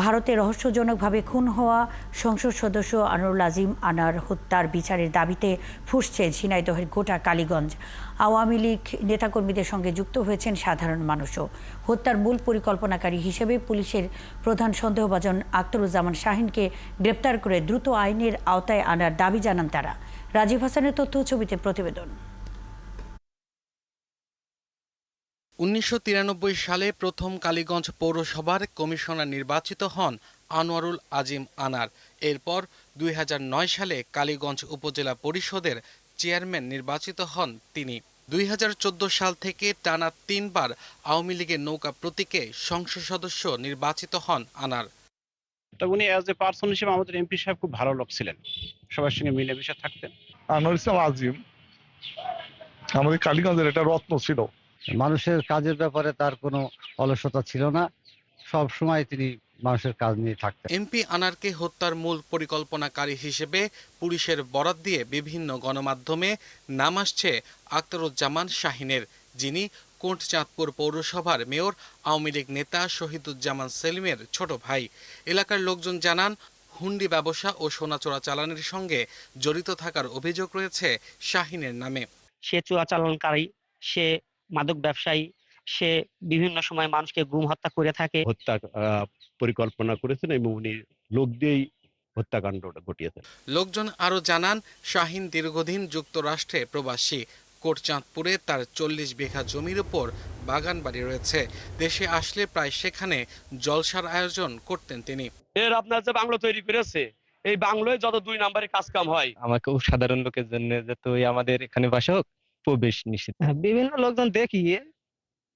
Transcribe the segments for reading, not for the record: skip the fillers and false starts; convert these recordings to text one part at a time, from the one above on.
ভারতে রহস্যজনকভাবে খুন হওয়া সংসদ সদস্য আনোয়ারুল আজিম আনার হত্যার বিচারের দাবিতে ফুঁসছে ঝিনাইদহের গোটা কালীগঞ্জ। আওয়ামী লীগ নেতাকর্মীদের সঙ্গে যুক্ত হয়েছেন সাধারণ মানুষও। হত্যার মূল পরিকল্পনাকারী হিসেবে পুলিশের প্রধান সন্দেহভাজন আখতারুজ্জামান শাহিনকে গ্রেপ্তার করে দ্রুত আইনের আওতায় আনার দাবি জানান তারা। রাজীব হাসানের তথ্য ছবিতে প্রতিবেদন। ১৯৯৩ সালে প্রথম কালীগঞ্জ পৌরসভার কমিশনার নির্বাচিত হন আনোয়ারুল আজিম আনার। এরপর ২০০৯ সালে কালীগঞ্জ উপজেলা পরিষদের চেয়ারম্যান নির্বাচিত হন তিনি। ২০১৪ সাল থেকে টানা ৩ বার আওয়ামী লীগের নৌকা প্রতীকে সংসদ সদস্য নির্বাচিত হন আনার। উনি অ্যাজ এ পার্সন হিসেবে আমাদের এমপি সাহেব খুব ভালো লোক ছিলেন, সবার সঙ্গে মিলেমিশে থাকতেন। আনোয়ার ইসলাম আজিম আমাদের কালীগঞ্জের একটা রত্ন ছিল। মানুষের কাজের ব্যাপারে তার কোনো অলসতা ছিল না, সব সময় তিনি মানুষের কাজ নিয়ে থাকতেন। এমপি আনারকে হত্যার মূল পরিকল্পনাকারী হিসেবে পুলিশের বরাত দিয়ে বিভিন্ন গণমাধ্যমে নাম আসছে আখতারুজ্জামান শাহিনের, যিনি কোটচাঁদপুর পৌরসভার মেয়র আওয়ামী লীগ নেতা শহীদুজ্জামান সেলিমের ছোট ভাই। এলাকার লোকজন জানান, হুন্ডি ব্যবসা ও সোনা চোরাচালানের সঙ্গে জড়িত থাকার অভিযোগ রয়েছে শাহিনের নামে। সে চোরাচালানকারী, সে মাদক ব্যবসায়ী, সে বিভিন্ন সময় মানুষকে গুম হত্যা করে থাকে। হত্যা পরিকল্পনা করেছেন এবং উনি লোক দিয়েই হত্যাকাণ্ড ঘটিয়েছেন। লোকজন আরও জানান, শাহিন দীর্ঘদিন যুক্তরাষ্ট্রে প্রবাসী। কোটচাঁদপুরে তার ৪০ বিঘা জমির উপর বাগান বাড়ি রয়েছে। দেশে আসলে প্রায় সেখানে জলসার আয়োজন করতেন তিনি। আপনার যে বাংলো তৈরি করেছে, এই বাংলোয় যত ২ নম্বরে কাজ কাম হয়, আমাকেও সাধারণ লোকের জন্য যাতে আমাদের এখানে বাসা হোক, প্রবেশ নিষিদ্ধ। বিভিন্ন লোকজন দেখি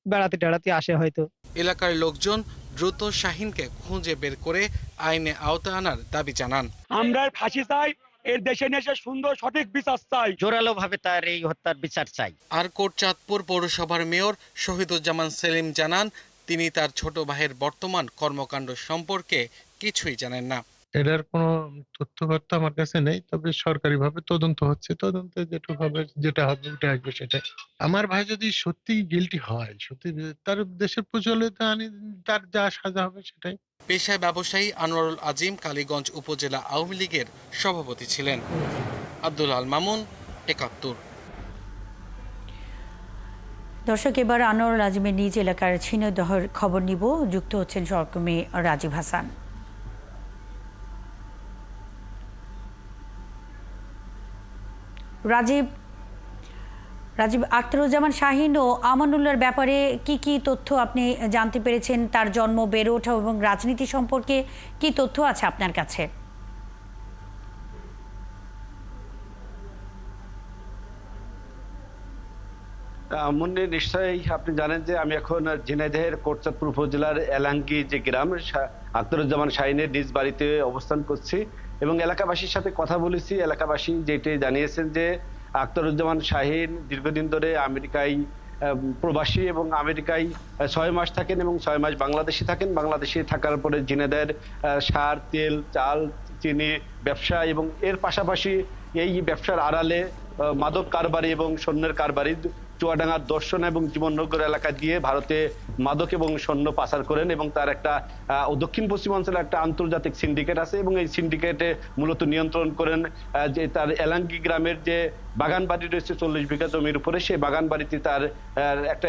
বেড়াতে টেড়াতে আসে হয়তো। এলাকার লোকজন দ্রুত শাহিনকে খুঁজে বের করে আইনে আওতা আনার দাবি জানান। আমরা ফাঁসি চাই, এর দেশে নিয়ে সুন্দর সঠিক বিচার চাই। জোরালো ভাবে তার এই হত্যার বিচার চাই। আর কোটচাঁদপুর পৌরসভার মেয়র শহীদুজ্জামান সেলিম জানান, তিনি তার ছোট ভাইয়ের বর্তমান কর্মকাণ্ড সম্পর্কে কিছুই জানেন না। এটার কোনো তথ্যকর্তা আমার কাছে নেই, তবে সরকারিভাবে তদন্ত হচ্ছে। তদন্তে যেটা হবে ওটা আসবে সেটাই। আমার ভাই যদি সত্যি গিল্টি হয়, সত্যি তার দেশের প্রচলিত আইনে তার যা সাজা হবে সেটাই। পেশায় ব্যবসায়ী আনোয়ারুল আজিম কালীগঞ্জ উপজেলা আওয়ামী লীগের সভাপতি ছিলেন। আব্দুল আল মামুন, ৭১। দর্শক, এবার আনোয়ারুল আজিমের নিজ এলাকার ঝিনাইদহের খবর নিব। যুক্ত হচ্ছেন সহকর্মী রাজীব হাসান। রাজীব, আখতারুজ্জামান শাহিন ও আমানুল্লাহর ব্যাপারে কি কি তথ্য আপনি জানতে পেরেছেন? তার জন্ম, বেড়ে ওঠা এবং রাজনীতি সম্পর্কে কি তথ্য আছে আপনার কাছে? মুন্নি, নিশ্চয়ই আপনি জানেন যে আমি এখন ঝিনাইদহের কোটচাঁদপুর উপজেলার এলাঙ্গি যে গ্রাম, আখতারুজ্জামান শাহিনের নিজ বাড়িতে অবস্থান করছি এবং এলাকাবাসীর সাথে কথা বলেছি। এলাকাবাসী যেটি জানিয়েছেন যে আখতারুজ্জামান শাহিন দীর্ঘদিন ধরে আমেরিকায় প্রবাসী এবং আমেরিকায় ৬ মাস থাকেন এবং ৬ মাস বাংলাদেশে থাকেন। বাংলাদেশে থাকার পরে ঝিনাইদহের সার, তেল, চাল, চিনি ব্যবসা এবং এর পাশাপাশি এই ব্যবসার আড়ালে মাদক কারবারি এবং সৈন্যের কারবারি চুয়াডাঙ্গার দর্শন এবং জীবননগর এলাকা দিয়ে ভারতে মাদক এবং সৈন্য পাচার করেন এবং তার একটা দক্ষিণ পশ্চিমাঞ্চলে একটা আন্তর্জাতিক সিন্ডিকেট আছে এবং এই সিন্ডিকেটে মূলত নিয়ন্ত্রণ করেন যে তার এলাঙ্গি গ্রামের যে বাগান বাড়ি রয়েছে ৪০ বিঘা জমির উপরে, সেই বাগান বাড়িতে তার একটা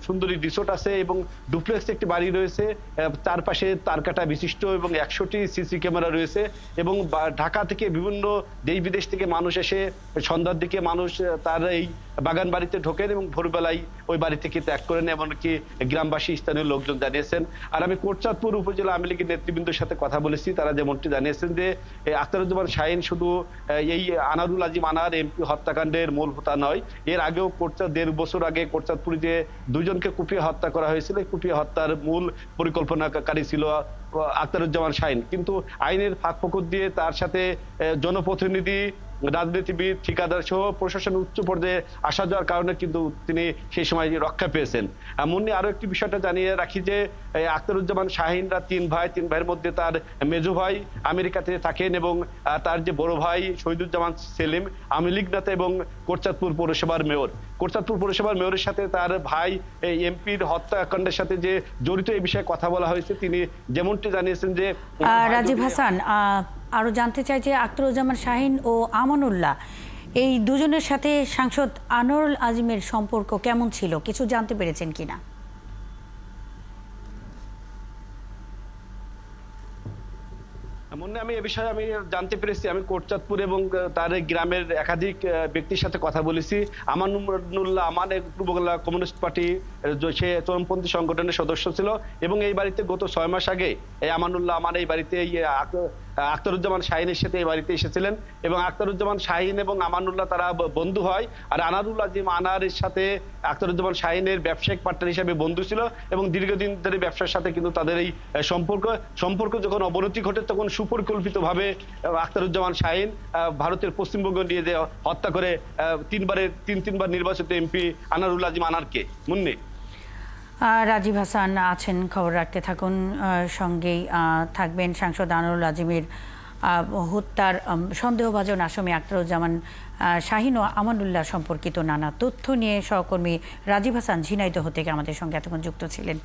সুন্দরী রিসোর্ট আছে এবং ডুপ্লেক্স একটি বাড়ি রয়েছে। তার পাশে তারকাটা বিশিষ্ট এবং ১০০টি সিসি ক্যামেরা রয়েছে এবং ঢাকা থেকে বিভিন্ন দেশ বিদেশ থেকে মানুষ এসে সন্ধ্যার দিকে মানুষ তার এই বাগান বাড়িতে ঢোকেন এবং ভোরবেলায় ওই বাড়ি থেকে ত্যাগ করেন, এমনকি গ্রামবাসী, স্থানীয় লোকজন জানিয়েছেন। আর আমি কোটচাঁদপুর উপজেলা আওয়ামী লীগের নেতৃবৃন্দের সাথে কথা বলেছি, তারা যেমনটি জানিয়েছেন যে আখতারুজ্জামান শাহিন শুধু এই আনোয়ারুল আজিম আনার এমপি হত্যাকাণ্ডের মূল হোতা নয়। এর আগেও ১.৫ বছর আগে কোটচাঁদপুরে যে ২ জনকে কুপিয়ে হত্যা করা হয়েছিল, কুপিয়ে হত্যার মূল পরিকল্পনাকারী ছিল আখতারুজ্জামান শাহিন। কিন্তু আইনের ফাঁক ফোকর দিয়ে তার সাথে জনপ্রতিনিধি রাজনীতিবিদ, ঠিকাদার সহ প্রশাসনের উচ্চ পর্যায়ে আসা যাওয়ার কারণে কিন্তু তিনি সেই সময় রক্ষা পেয়েছেন। মুন্নি, আরো একটি বিষয়টা জানিয়ে রাখি যে আখতারুজ্জামান শাহীনরা তিন ভাইয়ের মধ্যে তার মেজো ভাই আমেরিকাতে থাকেন এবং তার যে বড় ভাই শহীদুজ্জামান সেলিম আওয়ামী লীগ নেতা এবং কোটচাঁদপুর পৌরসভার মেয়র। কোটচাঁদপুর পৌরসভার মেয়রের সাথে তার ভাই এমপির হত্যাকাণ্ডের সাথে যে জড়িত এই বিষয়ে কথা বলা হয়েছে। তিনি যেমনটি জানিয়েছেন যে রাজীব হাসান, আরো জানতে চাই যে আখতারুজ্জামান শাহীন ও আমানুল্লাহ এই দুজনের সাথে সাংসদ আনোয়ারুল আজিমের সম্পর্ক কেমন ছিল, কিছু জানতে পেরেছেন কিনা? আমি এ বিষয়ে জানতে পেরেছি। আমি কোটচাঁদপুর এবং তার গ্রামের একাধিক ব্যক্তির সাথে কথা বলেছি। আমানুল্লাহ আমান পূর্ববাংলা কমিউনিস্ট পার্টি সে চরমপন্থী সংগঠনের সদস্য ছিল এবং এই বাড়িতে গত 6 মাস আগে এই আমানুল্লাহ আমান এই বাড়িতে আখতারুজ্জামান শাহীনের সাথে এই বাড়িতে এসেছিলেন এবং আখতারুজ্জামান শাহীন এবং আমানুল্লাহ তারা বন্ধু হয়। আর আনারুল আজিম আনারের সাথে আখতারুজ্জামান শাহীনের ব্যবসায়িক পার্টনার হিসেবে বন্ধু ছিল এবং দীর্ঘদিন ধরে ব্যবসার সাথে কিন্তু তাদের এই সম্পর্ক যখন অবনতি ঘটে তখন সুপরিকল্পিতভাবে আখতারুজ্জামান শাহীন ভারতের পশ্চিমবঙ্গ নিয়ে যে হত্যা করে তিনবার নির্বাচিত এমপি আনারুল আজিম আনারকে। মুন্নি, রাজীব হাসান আছেন, খবর রাখতে থাকুন, সঙ্গেই থাকবেন। সাংসদ আনোয়ারুল আজিমের হত্যার সন্দেহভাজন আসামি আখতারুজ্জামান শাহীন ও আমানুল্লাহ সম্পর্কিত নানা তথ্য নিয়ে সহকর্মী রাজীব হাসান ঝিনাইদহ থেকে আমাদের সঙ্গে এতক্ষণ যুক্ত ছিলেন।